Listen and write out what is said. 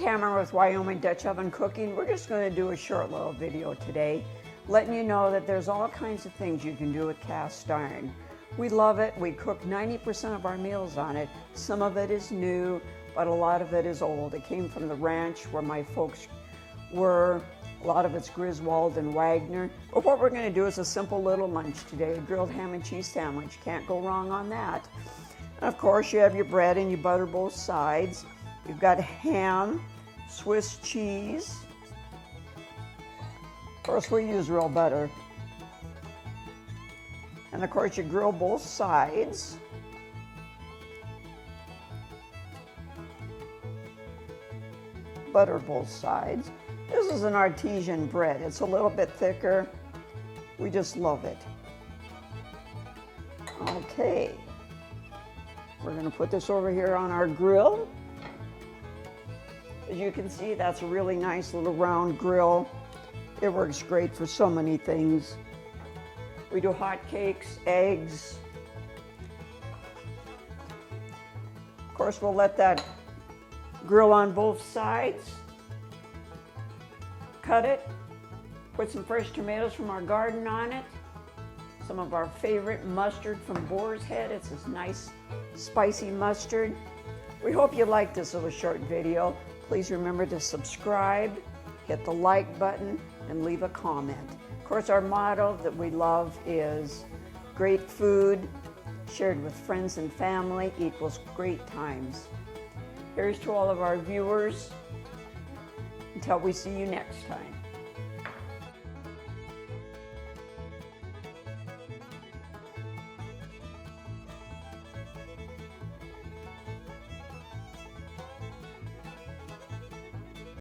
Tamara with Wyoming Dutch Oven Cooking. We're just going to do a short little video today, letting you know that there's all kinds of things you can do with cast iron. We love it. We cook 90% of our meals on it. Some of it is new, but a lot of it is old. It came from the ranch where my folks were. A lot of it's Griswold and Wagner. But what we're going to do is a simple little lunch today, a grilled ham and cheese sandwich. Can't go wrong on that. And of course, you have your bread and you butter both sides. You've got ham, Swiss cheese. Of course, we use real butter. And of course, you grill both sides. Butter both sides. This is an artesian bread. It's a little bit thicker. We just love it. Okay. We're going to put this over here on our grill. As you can see, that's a really nice little round grill. It works great for so many things. We do hot cakes, eggs. Of course, we'll let that grill on both sides. Cut it. Put some fresh tomatoes from our garden on it. Some of our favorite mustard from Boar's Head. It's this nice, spicy mustard. We hope you liked this little short video. Please remember to subscribe, hit the like button, and leave a comment. Of course, our motto that we love is great food shared with friends and family equals great times. Here's to all of our viewers. Until we see you next time.